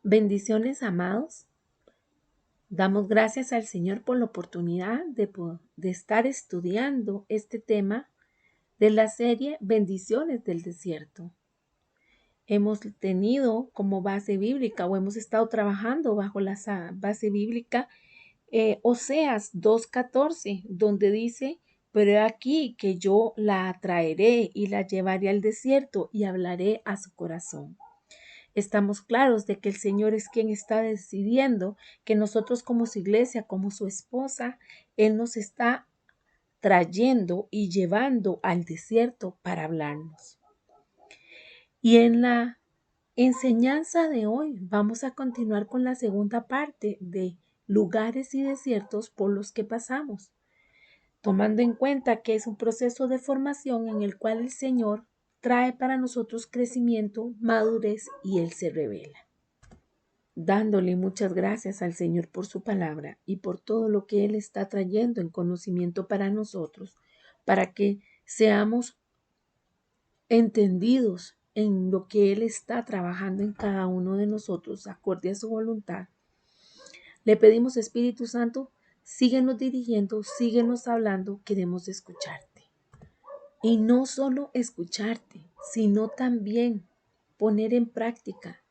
Bendiciones, amados. Damos gracias al Señor por la oportunidad de estar estudiando este tema de la serie Bendiciones del Desierto. Hemos tenido como base bíblica o hemos estado trabajando bajo la base bíblica Oseas 2:14, donde dice: pero he aquí que yo la atraeré y la llevaré al desierto y hablaré a su corazón. Estamos claros de que el Señor es quien está decidiendo que nosotros como su iglesia, como su esposa, Él nos está trayendo y llevando al desierto para hablarnos. Y en la enseñanza de hoy vamos a continuar con la segunda parte de lugares y desiertos por los que pasamos, tomando en cuenta que es un proceso de formación en el cual el Señor trae para nosotros crecimiento, madurez y Él se revela. Dándole muchas gracias al Señor por su palabra y por todo lo que Él está trayendo en conocimiento para nosotros, para que seamos entendidos en lo que Él está trabajando en cada uno de nosotros, acorde a su voluntad. Le pedimos, Espíritu Santo, síguenos dirigiendo, síguenos hablando, queremos escucharte. Y no solo escucharte, sino también poner en práctica,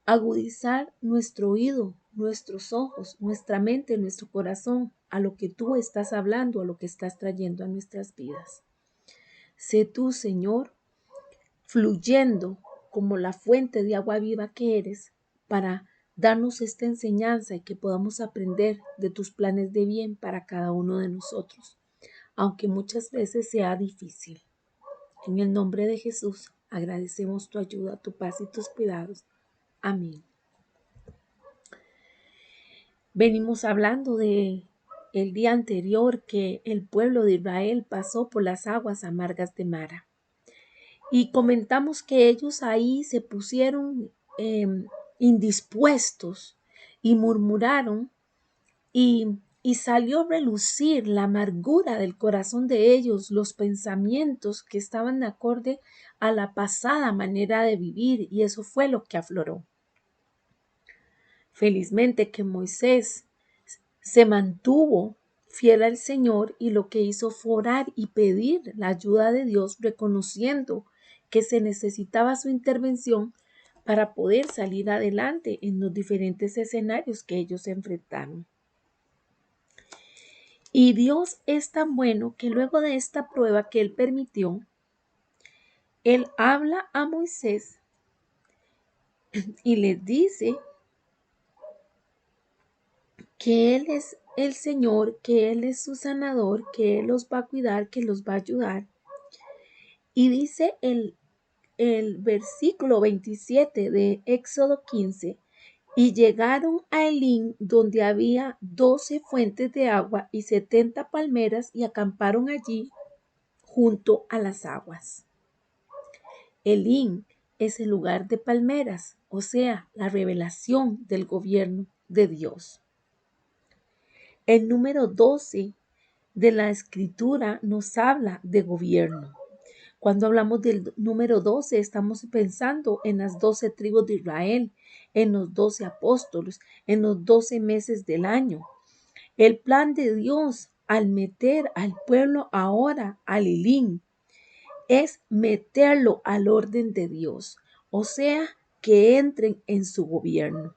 agudizar nuestro oído, nuestros ojos, nuestra mente, nuestro corazón a lo que tú estás hablando, a lo que estás trayendo a nuestras vidas. Sé tú, Señor, fluyendo como la fuente de agua viva que eres para darnos esta enseñanza y que podamos aprender de tus planes de bien para cada uno de nosotros, aunque muchas veces sea difícil. En el nombre de Jesús, agradecemos tu ayuda, tu paz y tus cuidados. Amén. Venimos hablando de el día anterior que el pueblo de Israel pasó por las aguas amargas de Mara. Y comentamos que ellos ahí se pusieron indispuestos y murmuraron y salió a relucir la amargura del corazón de ellos, los pensamientos que estaban acorde a la pasada manera de vivir, y eso fue lo que afloró. Felizmente que Moisés se mantuvo fiel al Señor y lo que hizo fue orar y pedir la ayuda de Dios, reconociendo que se necesitaba su intervención para poder salir adelante en los diferentes escenarios que ellos enfrentaron. Y Dios es tan bueno que luego de esta prueba que Él permitió, Él habla a Moisés y le dice que Él es el Señor, que Él es su sanador, que Él los va a cuidar, que los va a ayudar. Y dice el versículo 27 de Éxodo 15, y llegaron a Elín, donde había 12 fuentes de agua y 70 palmeras, y acamparon allí junto a las aguas. Elín es el lugar de palmeras, o sea, la revelación del gobierno de Dios. El número 12 de la escritura nos habla de gobierno. Cuando hablamos del número 12, estamos pensando en las 12 tribus de Israel, en los 12 apóstoles, en los 12 meses del año. El plan de Dios al meter al pueblo ahora al Elín es meterlo al orden de Dios, o sea, que entren en su gobierno.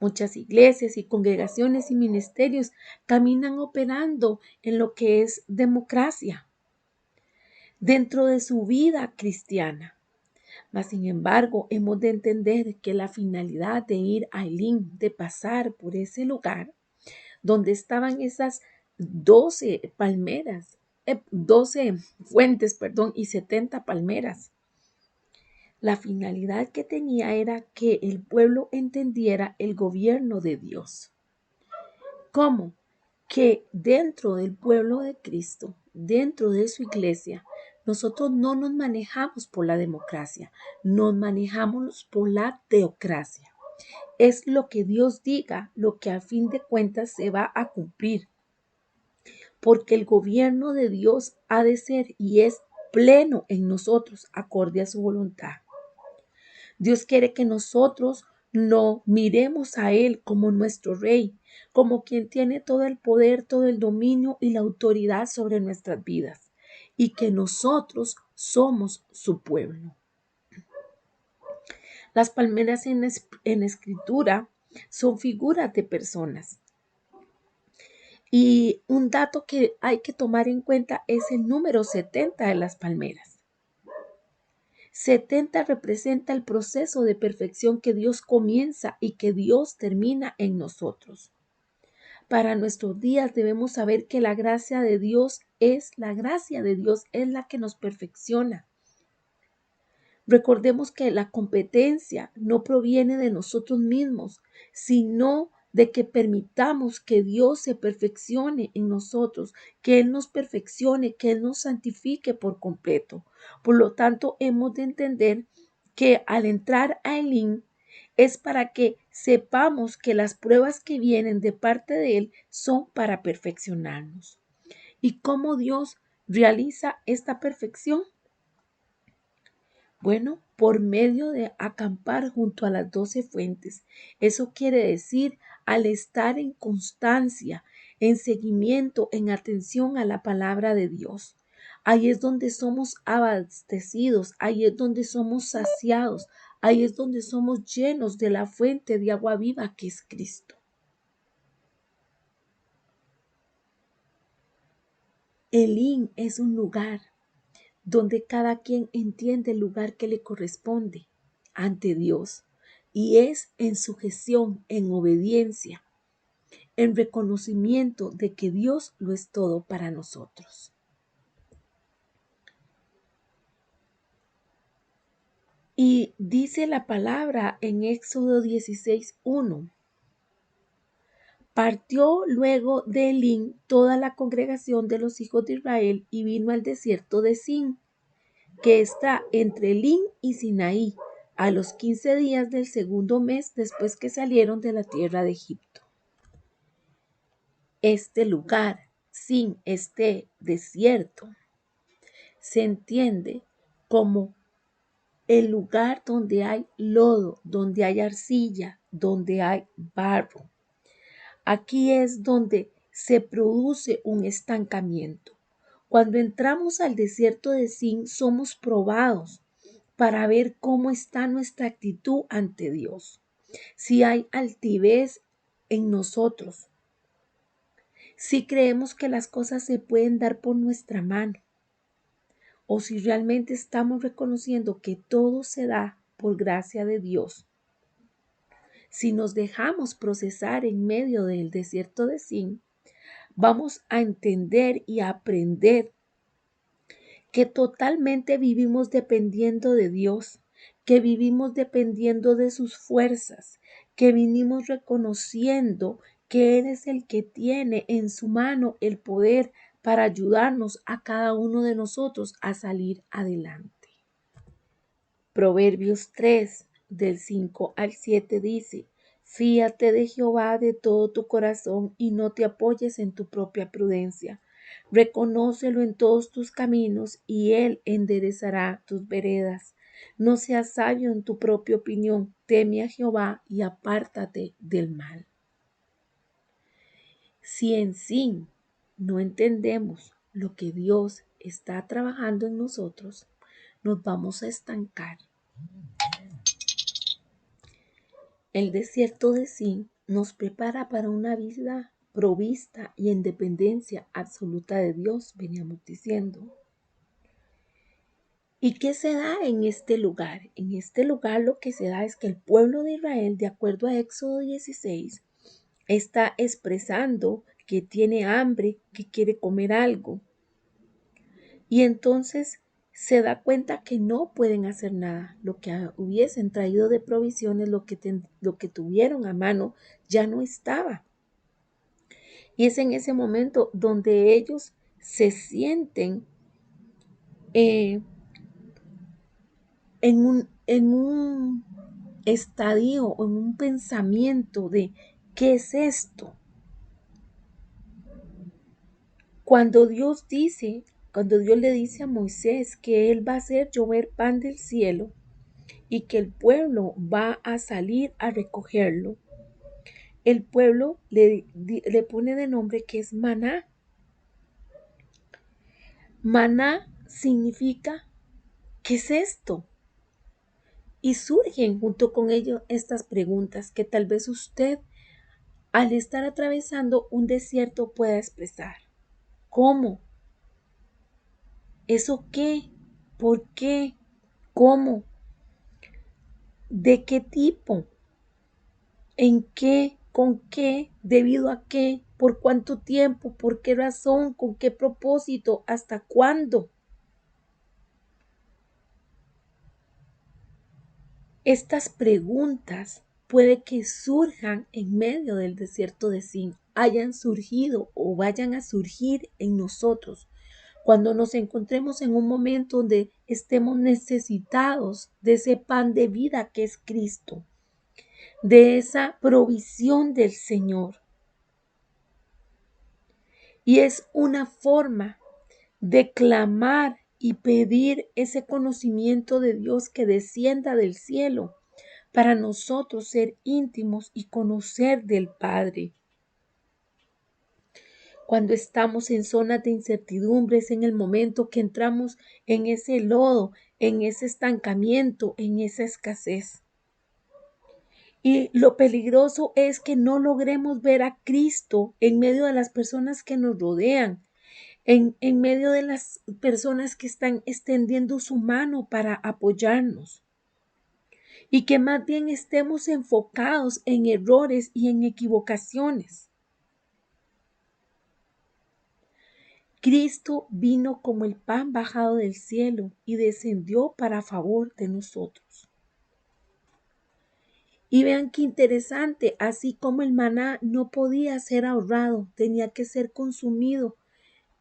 Muchas iglesias y congregaciones y ministerios caminan operando en lo que es democracia dentro de su vida cristiana. Mas, sin embargo, hemos de entender que la finalidad de ir a Elín, de pasar por ese lugar donde estaban esas 12 palmeras, 12 fuentes, y 70 palmeras. La finalidad que tenía era que el pueblo entendiera el gobierno de Dios. ¿Cómo? Que dentro del pueblo de Cristo, dentro de su iglesia, nosotros no nos manejamos por la democracia, nos manejamos por la teocracia. Es lo que Dios diga, lo que a fin de cuentas se va a cumplir. Porque el gobierno de Dios ha de ser y es pleno en nosotros, acorde a su voluntad. Dios quiere que nosotros no miremos a Él como nuestro Rey, como quien tiene todo el poder, todo el dominio y la autoridad sobre nuestras vidas, y que nosotros somos su pueblo. Las palmeras en escritura son figuras de personas. Y un dato que hay que tomar en cuenta es el número 70 de las palmeras. 70 representa el proceso de perfección que Dios comienza y que Dios termina en nosotros. Para nuestros días debemos saber que la gracia de Dios es la que nos perfecciona. Recordemos que la competencia no proviene de nosotros mismos, sino de que permitamos que Dios se perfeccione en nosotros, que Él nos perfeccione, que Él nos santifique por completo. Por lo tanto, hemos de entender que al entrar a Elín es para que sepamos que las pruebas que vienen de parte de Él son para perfeccionarnos. ¿Y cómo Dios realiza esta perfección? Bueno, por medio de acampar junto a las 12 fuentes. Eso quiere decir al estar en constancia, en seguimiento, en atención a la palabra de Dios. Ahí es donde somos abastecidos, ahí es donde somos saciados, ahí es donde somos llenos de la fuente de agua viva que es Cristo. Elín es un lugar donde cada quien entiende el lugar que le corresponde ante Dios y es en sujeción, en obediencia, en reconocimiento de que Dios lo es todo para nosotros. Y dice la palabra en Éxodo 16:1. Partió luego de Elín toda la congregación de los hijos de Israel y vino al desierto de Sin, que está entre Elín y Sinaí, a los 15 días del segundo mes después que salieron de la tierra de Egipto. Este lugar, Sin, este desierto, se entiende como el lugar donde hay lodo, donde hay arcilla, donde hay barro. Aquí es donde se produce un estancamiento. Cuando entramos al desierto de Sin, somos probados para ver cómo está nuestra actitud ante Dios. Si hay altivez en nosotros, si creemos que las cosas se pueden dar por nuestra mano, o si realmente estamos reconociendo que todo se da por gracia de Dios. Si nos dejamos procesar en medio del desierto de Sin, vamos a entender y a aprender que totalmente vivimos dependiendo de Dios, que vivimos dependiendo de sus fuerzas, que vinimos reconociendo que Él es el que tiene en su mano el poder para ayudarnos a cada uno de nosotros a salir adelante. Proverbios 3, del 5 al 7 dice: Fíate de Jehová de todo tu corazón y no te apoyes en tu propia prudencia. Reconócelo en todos tus caminos y Él enderezará tus veredas. No seas sabio en tu propia opinión, teme a Jehová y apártate del mal. Si en sí no entendemos lo que Dios está trabajando en nosotros, nos vamos a estancar. El desierto de Sin nos prepara para una vida provista y en dependencia absoluta de Dios, veníamos diciendo. ¿Y qué se da en este lugar? En este lugar lo que se da es que el pueblo de Israel, de acuerdo a Éxodo 16, está expresando que tiene hambre, que quiere comer algo. Y entonces se da cuenta que no pueden hacer nada. Lo que hubiesen traído de provisiones, lo que tuvieron a mano, ya no estaba. Y es en ese momento donde ellos se sienten en un estadio o en un pensamiento de ¿qué es esto? Cuando Dios le dice a Moisés que Él va a hacer llover pan del cielo y que el pueblo va a salir a recogerlo, el pueblo le pone de nombre que es maná. Maná significa, ¿qué es esto? Y surgen junto con ello estas preguntas que tal vez usted, al estar atravesando un desierto, pueda expresar. ¿Cómo? ¿Eso qué? ¿Por qué? ¿Cómo? ¿De qué tipo? ¿En qué? ¿Con qué? ¿Debido a qué? ¿Por cuánto tiempo? ¿Por qué razón? ¿Con qué propósito? ¿Hasta cuándo? Estas preguntas puede que surjan en medio del desierto de Sin, hayan surgido o vayan a surgir en nosotros cuando nos encontremos en un momento donde estemos necesitados de ese pan de vida que es Cristo, de esa provisión del Señor. Y es una forma de clamar y pedir ese conocimiento de Dios que descienda del cielo para nosotros ser íntimos y conocer del Padre. Cuando estamos en zonas de incertidumbre, es en el momento que entramos en ese lodo, en ese estancamiento, en esa escasez. Y lo peligroso es que no logremos ver a Cristo en medio de las personas que nos rodean, en medio de las personas que están extendiendo su mano para apoyarnos. Y que más bien estemos enfocados en errores y en equivocaciones. Cristo vino como el pan bajado del cielo y descendió para favor de nosotros. Y vean qué interesante, así como el maná no podía ser ahorrado, tenía que ser consumido,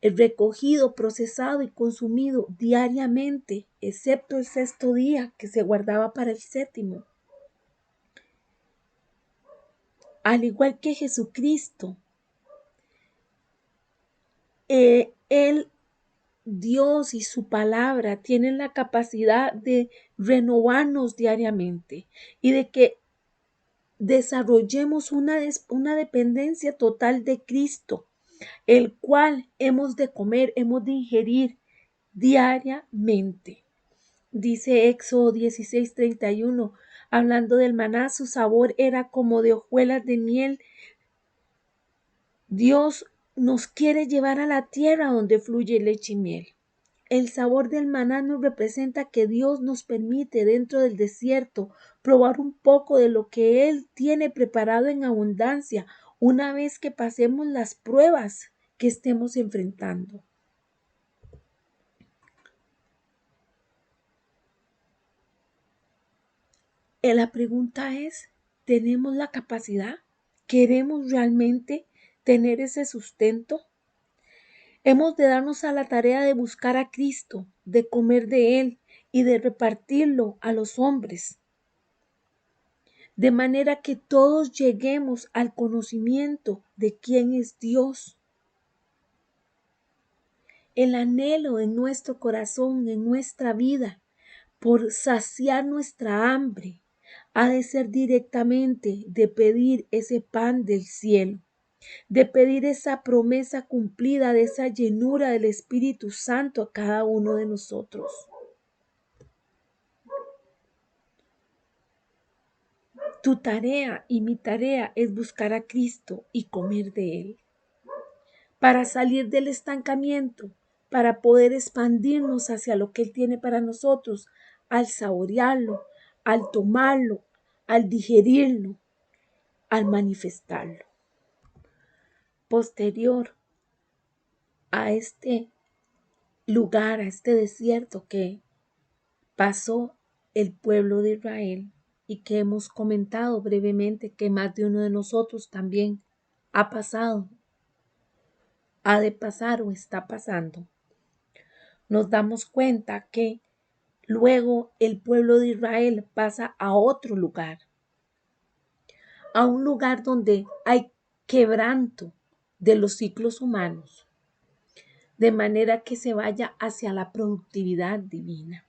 recogido, procesado y consumido diariamente, excepto el sexto día que se guardaba para el séptimo. Al igual que Jesucristo, Él, Dios y su palabra tienen la capacidad de renovarnos diariamente y de que desarrollemos una dependencia total de Cristo, el cual hemos de comer, hemos de ingerir diariamente. Dice Éxodo 16:31, hablando del maná, su sabor era como de hojuelas de miel. Dios nos quiere llevar a la tierra donde fluye leche y miel. El sabor del maná nos representa que Dios nos permite dentro del desierto probar un poco de lo que Él tiene preparado en abundancia una vez que pasemos las pruebas que estemos enfrentando. La pregunta es, ¿tenemos la capacidad? ¿Queremos realmente tener ese sustento? Hemos de darnos a la tarea de buscar a Cristo, de comer de Él y de repartirlo a los hombres, de manera que todos lleguemos al conocimiento de quién es Dios. El anhelo en nuestro corazón, en nuestra vida, por saciar nuestra hambre, ha de ser directamente de pedir ese pan del cielo, de pedir esa promesa cumplida de esa llenura del Espíritu Santo a cada uno de nosotros. Tu tarea y mi tarea es buscar a Cristo y comer de Él, para salir del estancamiento, para poder expandirnos hacia lo que Él tiene para nosotros, al saborearlo, al tomarlo, al digerirlo, al manifestarlo. Posterior a este lugar, a este desierto que pasó el pueblo de Israel y que hemos comentado brevemente que más de uno de nosotros también ha pasado, ha de pasar o está pasando, nos damos cuenta que luego el pueblo de Israel pasa a otro lugar, a un lugar donde hay quebranto de los ciclos humanos, de manera que se vaya hacia la productividad divina.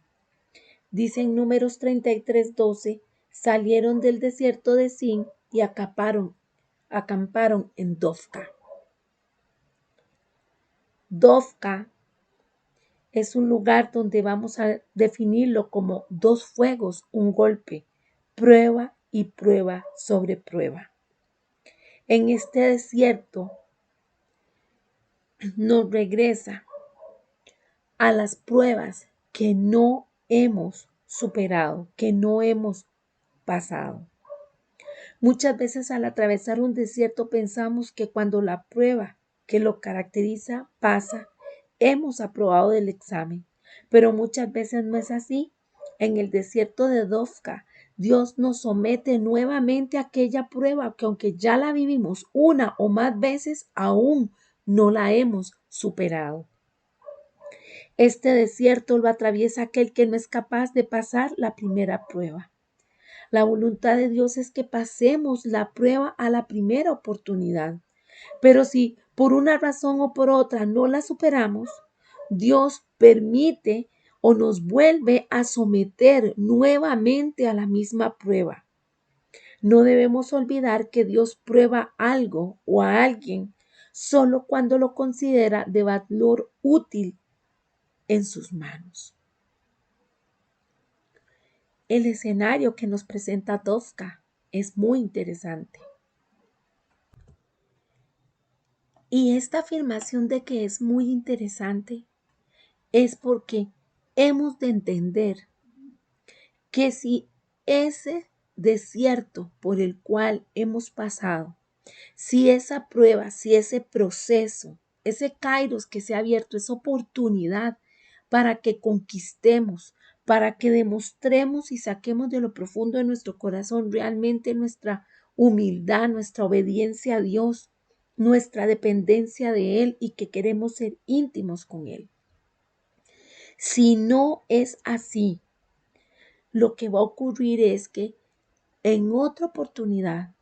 Dice en Números 33:12, salieron del desierto de Zin y acamparon en Dofca. Dofca es un lugar donde vamos a definirlo como dos fuegos, un golpe, prueba y prueba sobre prueba. En este desierto nos regresa a las pruebas que no hemos superado, que no hemos pasado. Muchas veces al atravesar un desierto pensamos que cuando la prueba que lo caracteriza pasa, hemos aprobado del examen, pero muchas veces no es así. En el desierto de Dofka, Dios nos somete nuevamente a aquella prueba que aunque ya la vivimos una o más veces, aún no la hemos superado. Este desierto lo atraviesa aquel que no es capaz de pasar la primera prueba. La voluntad de Dios es que pasemos la prueba a la primera oportunidad. Pero si por una razón o por otra no la superamos, Dios permite o nos vuelve a someter nuevamente a la misma prueba. No debemos olvidar que Dios prueba algo o a alguien solo cuando lo considera de valor útil en sus manos. El escenario que nos presenta Dofka es muy interesante. Y esta afirmación de que es muy interesante es porque hemos de entender que si ese desierto por el cual hemos pasado, si esa prueba, si ese proceso, ese kairos que se ha abierto, esa oportunidad para que conquistemos, para que demostremos y saquemos de lo profundo de nuestro corazón realmente nuestra humildad, nuestra obediencia a Dios, nuestra dependencia de Él y que queremos ser íntimos con Él. Si no es así, lo que va a ocurrir es que en otra oportunidad,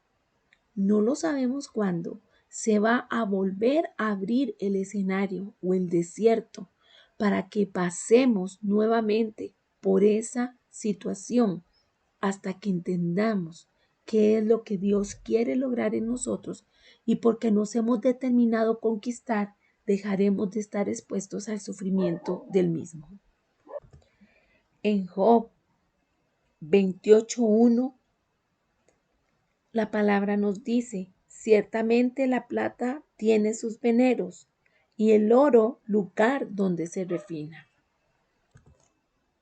no lo sabemos cuándo, se va a volver a abrir el escenario o el desierto para que pasemos nuevamente por esa situación hasta que entendamos qué es lo que Dios quiere lograr en nosotros y porque nos hemos determinado conquistar, dejaremos de estar expuestos al sufrimiento del mismo. En Job 28:1 la palabra nos dice, ciertamente la plata tiene sus veneros y el oro lugar donde se refina.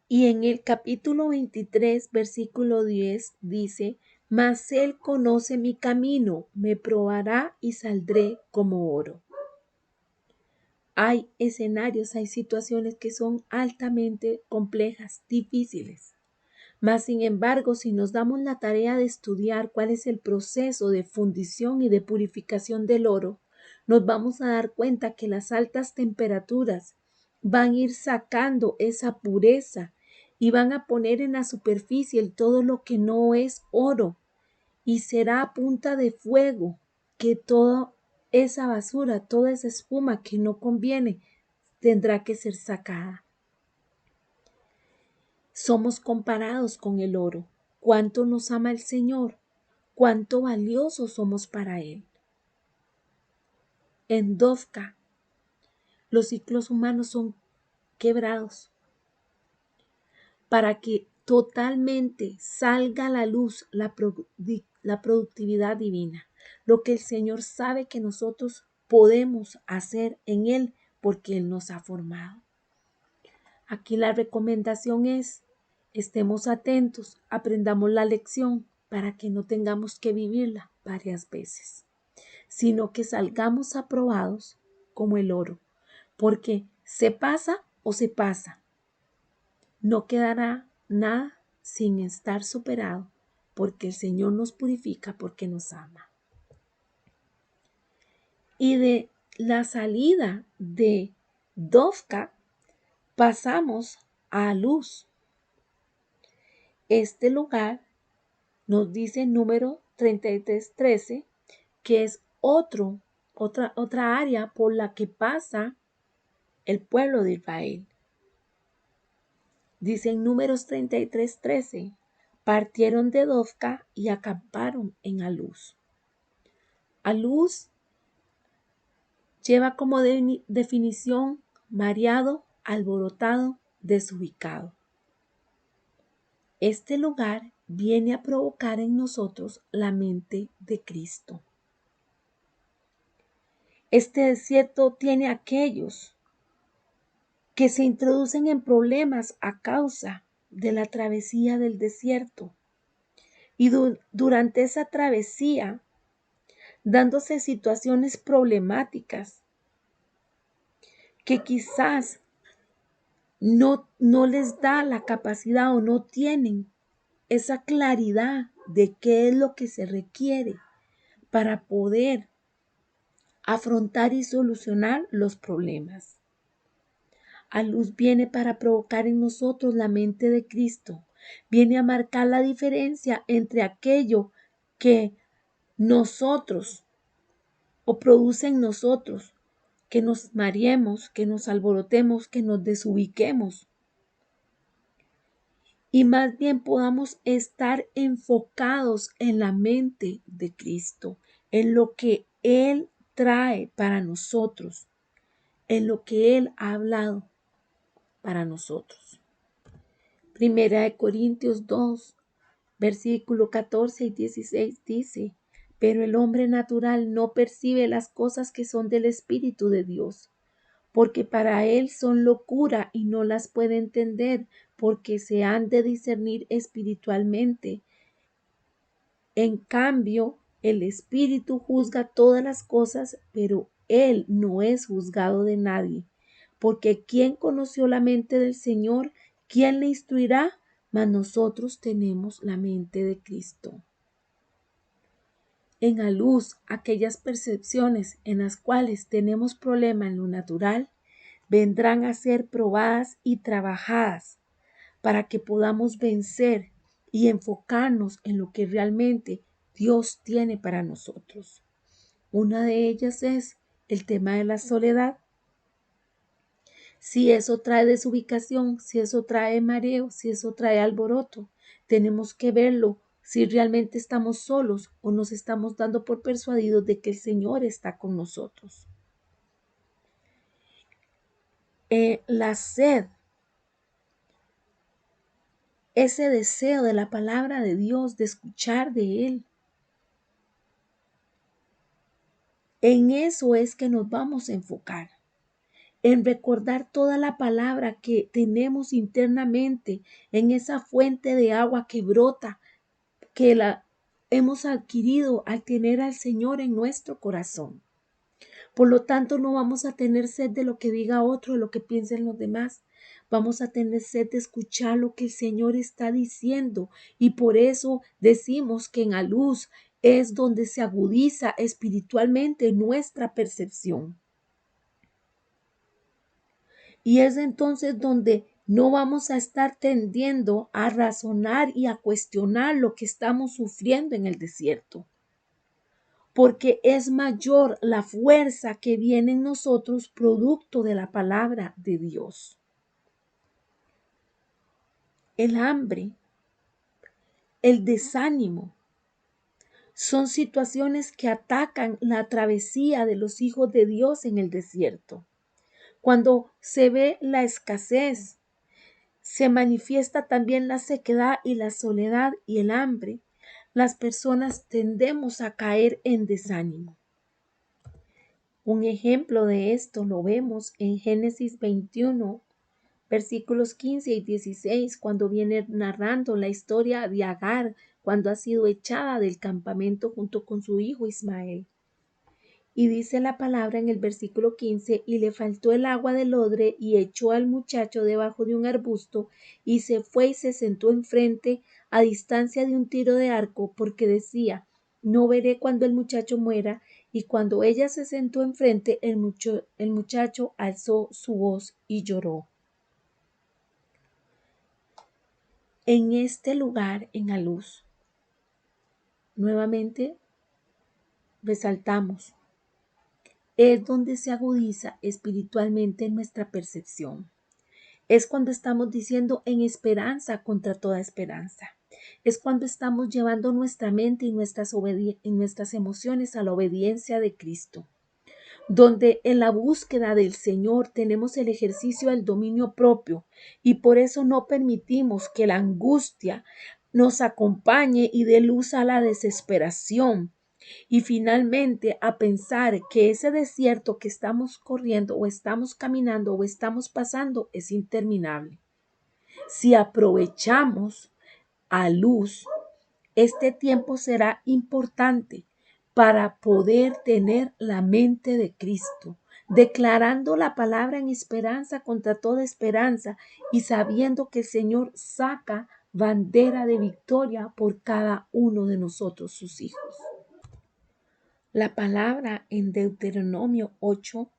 Y en el capítulo 23, versículo 10 dice, mas él conoce mi camino, me probará y saldré como oro. Hay escenarios, hay situaciones que son altamente complejas, difíciles. Mas, sin embargo, si nos damos la tarea de estudiar cuál es el proceso de fundición y de purificación del oro, nos vamos a dar cuenta que las altas temperaturas van a ir sacando esa pureza y van a poner en la superficie todo lo que no es oro y será a punta de fuego que toda esa basura, toda esa espuma que no conviene, tendrá que ser sacada. Somos comparados con el oro. ¿Cuánto nos ama el Señor? ¿Cuánto valiosos somos para Él? En Dofka, los ciclos humanos son quebrados para que totalmente salga a la luz la productividad divina, lo que el Señor sabe que nosotros podemos hacer en Él porque Él nos ha formado. Aquí la recomendación es, estemos atentos, aprendamos la lección para que no tengamos que vivirla varias veces, sino que salgamos aprobados como el oro, porque se pasa o se pasa. No quedará nada sin estar superado, porque el Señor nos purifica porque nos ama. Y de la salida de Dofka pasamos a luz. Este lugar nos dice en número 33:13 que es otra área por la que pasa el pueblo de Israel. Dice en Números 33:13, partieron de Dofca y acamparon en Aluz. Aluz lleva como definición mareado, alborotado, desubicado. Este lugar viene a provocar en nosotros la mente de Cristo. Este desierto tiene aquellos que se introducen en problemas a causa de la travesía del desierto. Y durante esa travesía, dándose situaciones problemáticas que quizás no les da la capacidad o no tienen esa claridad de qué es lo que se requiere para poder afrontar y solucionar los problemas. A luz viene para provocar en nosotros la mente de Cristo. Viene a marcar la diferencia entre aquello que nosotros o produce en nosotros, que nos mareemos, que nos alborotemos, que nos desubiquemos. Y más bien podamos estar enfocados en la mente de Cristo, en lo que Él trae para nosotros, en lo que Él ha hablado para nosotros. Primera de Corintios 2, versículo 14 y 16 dice, pero el hombre natural no percibe las cosas que son del Espíritu de Dios, porque para él son locura y no las puede entender, porque se han de discernir espiritualmente. En cambio, el Espíritu juzga todas las cosas, pero él no es juzgado de nadie. Porque ¿quién conoció la mente del Señor? ¿Quién le instruirá? Mas nosotros tenemos la mente de Cristo. En la luz, aquellas percepciones en las cuales tenemos problema en lo natural, vendrán a ser probadas y trabajadas para que podamos vencer y enfocarnos en lo que realmente Dios tiene para nosotros. Una de ellas es el tema de la soledad. Si eso trae desubicación, si eso trae mareo, si eso trae alboroto, tenemos que verlo si realmente estamos solos o nos estamos dando por persuadidos de que el Señor está con nosotros. La sed, ese deseo de la palabra de Dios, de escuchar de Él. En eso es que nos vamos a enfocar, en recordar toda la palabra que tenemos internamente, en esa fuente de agua que brota, que la hemos adquirido al tener al Señor en nuestro corazón. Por lo tanto, no vamos a tener sed de lo que diga otro, de lo que piensen los demás. Vamos a tener sed de escuchar lo que el Señor está diciendo. Y por eso decimos que en la luz es donde se agudiza espiritualmente nuestra percepción. Y es entonces donde no vamos a estar tendiendo a razonar y a cuestionar lo que estamos sufriendo en el desierto. Porque es mayor la fuerza que viene en nosotros producto de la palabra de Dios. El hambre, el desánimo, son situaciones que atacan la travesía de los hijos de Dios en el desierto. Cuando se ve la escasez, se manifiesta también la sequedad y la soledad y el hambre. Las personas tendemos a caer en desánimo. Un ejemplo de esto lo vemos en Génesis 21, versículos 15 y 16, cuando viene narrando la historia de Agar, cuando ha sido echada del campamento junto con su hijo Ismael. Y dice la palabra en el versículo 15, y le faltó el agua del odre y echó al muchacho debajo de un arbusto y se fue y se sentó enfrente a distancia de un tiro de arco porque decía, no veré cuando el muchacho muera. Y cuando ella se sentó enfrente, el muchacho alzó su voz y lloró. En este lugar, en la luz, nuevamente resaltamos, es donde se agudiza espiritualmente nuestra percepción. Es cuando estamos diciendo en esperanza contra toda esperanza. Es cuando estamos llevando nuestra mente y nuestras emociones a la obediencia de Cristo, donde en la búsqueda del Señor tenemos el ejercicio del dominio propio y por eso no permitimos que la angustia nos acompañe y dé luz a la desesperación y finalmente a pensar que ese desierto que estamos corriendo o estamos caminando o estamos pasando es interminable. Si aprovechamos a luz, este tiempo será importante para poder tener la mente de Cristo, declarando la palabra en esperanza contra toda esperanza y sabiendo que el Señor saca bandera de victoria por cada uno de nosotros, sus hijos. La palabra en Deuteronomio 8,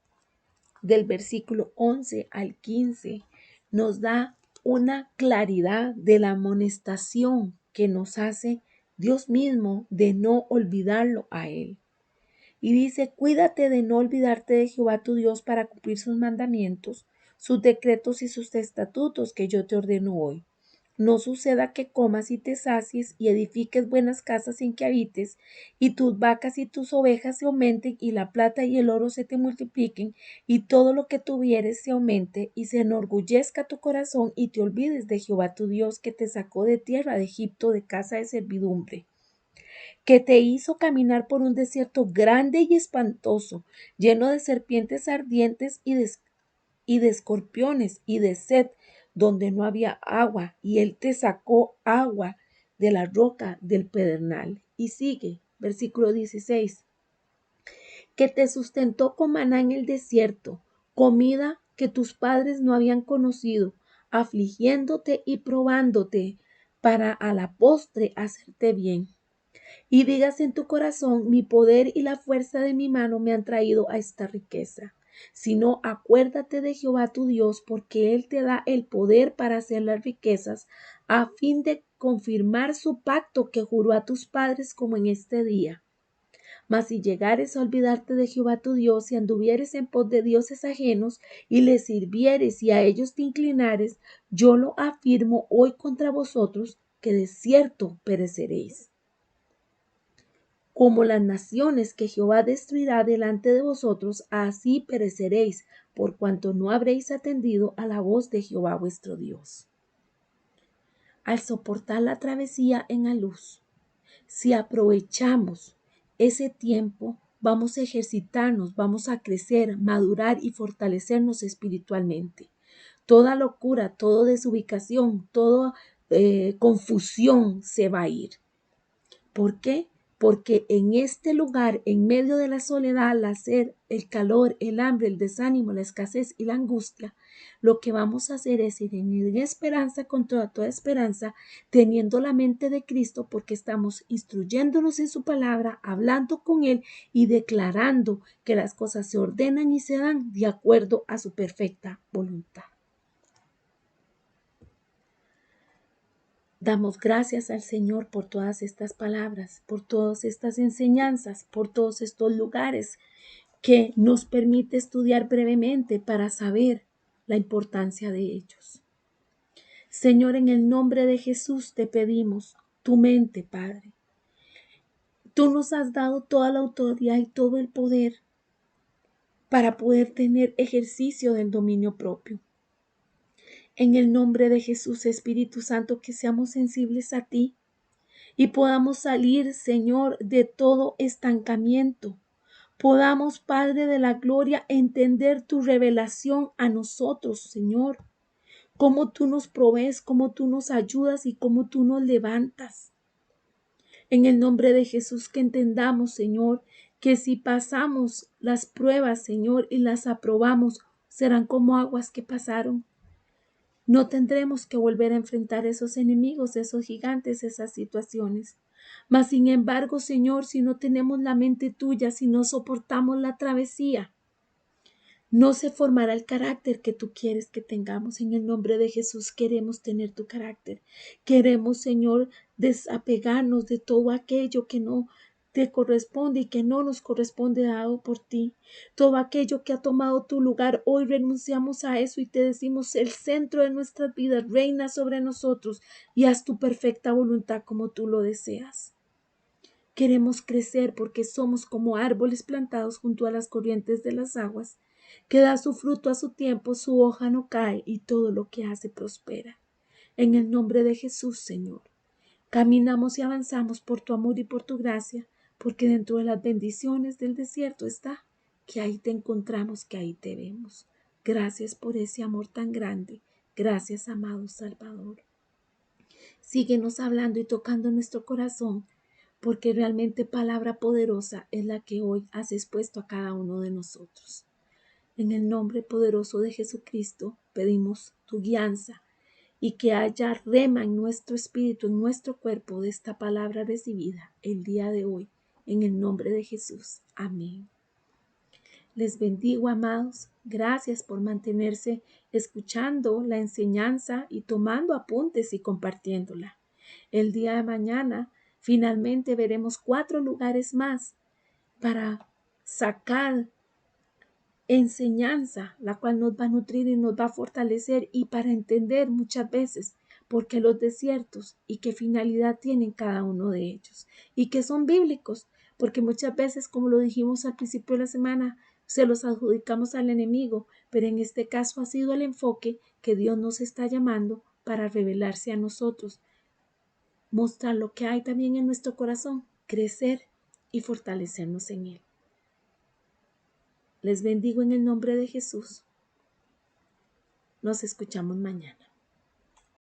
del versículo 11 al 15, nos da una claridad de la amonestación que nos hace Dios mismo de no olvidarlo a Él. Y dice, cuídate de no olvidarte de Jehová tu Dios para cumplir sus mandamientos, sus decretos y sus estatutos que yo te ordeno hoy. No suceda que comas y te sacies y edifiques buenas casas en que habites, y tus vacas y tus ovejas se aumenten, y la plata y el oro se te multipliquen, y todo lo que tuvieres se aumente, y se enorgullezca tu corazón, y te olvides de Jehová tu Dios, que te sacó de tierra de Egipto, de casa de servidumbre, que te hizo caminar por un desierto grande y espantoso, lleno de serpientes ardientes y de escorpiones y de sed, donde no había agua, y él te sacó agua de la roca del pedernal. Y sigue, versículo 16, que te sustentó con maná en el desierto, comida que tus padres no habían conocido, afligiéndote y probándote, para a la postre hacerte bien. Y digas en tu corazón, mi poder y la fuerza de mi mano me han traído a esta riqueza. Sino acuérdate de Jehová tu Dios, porque Él te da el poder para hacer las riquezas, a fin de confirmar su pacto que juró a tus padres como en este día. Mas si llegares a olvidarte de Jehová tu Dios y anduvieres en pos de dioses ajenos y les sirvieres y a ellos te inclinares, yo lo afirmo hoy contra vosotros, que de cierto pereceréis. Como las naciones que Jehová destruirá delante de vosotros, así pereceréis, por cuanto no habréis atendido a la voz de Jehová vuestro Dios. Al soportar la travesía en la luz, si aprovechamos ese tiempo, vamos a ejercitarnos, vamos a crecer, madurar y fortalecernos espiritualmente. Toda locura, toda desubicación, toda confusión se va a ir. ¿Por qué? Porque en este lugar, en medio de la soledad, la sed, el calor, el hambre, el desánimo, la escasez y la angustia, lo que vamos a hacer es ir en esperanza contra toda esperanza, teniendo la mente de Cristo, porque estamos instruyéndonos en su palabra, hablando con Él y declarando que las cosas se ordenan y se dan de acuerdo a su perfecta voluntad. Damos gracias al Señor por todas estas palabras, por todas estas enseñanzas, por todos estos lugares que nos permite estudiar brevemente para saber la importancia de ellos. Señor, en el nombre de Jesús te pedimos tu mente, Padre. Tú nos has dado toda la autoridad y todo el poder para poder tener ejercicio del dominio propio. En el nombre de Jesús, Espíritu Santo, que seamos sensibles a ti y podamos salir, Señor, de todo estancamiento. Podamos, Padre de la Gloria, entender tu revelación a nosotros, Señor. Cómo tú nos provees, cómo tú nos ayudas y cómo tú nos levantas. En el nombre de Jesús, que entendamos, Señor, que si pasamos las pruebas, Señor, y las aprobamos, serán como aguas que pasaron. No tendremos que volver a enfrentar esos enemigos, esos gigantes, esas situaciones. Mas, sin embargo, Señor, si no tenemos la mente tuya, si no soportamos la travesía, no se formará el carácter que tú quieres que tengamos. En el nombre de Jesús queremos tener tu carácter. Queremos, Señor, desapegarnos de todo aquello que no te corresponde y que no nos corresponde dado por ti. Todo aquello que ha tomado tu lugar, hoy renunciamos a eso y te decimos: el centro de nuestras vidas reina sobre nosotros y haz tu perfecta voluntad como tú lo deseas. Queremos crecer porque somos como árboles plantados junto a las corrientes de las aguas, que da su fruto a su tiempo, su hoja no cae y todo lo que hace prospera. En el nombre de Jesús, Señor, caminamos y avanzamos por tu amor y por tu gracia, porque dentro de las bendiciones del desierto está que ahí te encontramos, que ahí te vemos. Gracias por ese amor tan grande. Gracias, amado Salvador. Síguenos hablando y tocando nuestro corazón, porque realmente palabra poderosa es la que hoy has expuesto a cada uno de nosotros. En el nombre poderoso de Jesucristo pedimos tu guianza y que haya rema en nuestro espíritu, en nuestro cuerpo de esta palabra recibida el día de hoy, en el nombre de Jesús. Amén. Les bendigo, amados. Gracias por mantenerse escuchando la enseñanza y tomando apuntes y compartiéndola. El día de mañana finalmente veremos 4 lugares más para sacar enseñanza, la cual nos va a nutrir y nos va a fortalecer, y para entender muchas veces por qué los desiertos y qué finalidad tienen cada uno de ellos y que son bíblicos, porque muchas veces, como lo dijimos al principio de la semana, se los adjudicamos al enemigo, pero en este caso ha sido el enfoque que Dios nos está llamando para revelarse a nosotros, mostrar lo que hay también en nuestro corazón, crecer y fortalecernos en él. Les bendigo en el nombre de Jesús. Nos escuchamos mañana.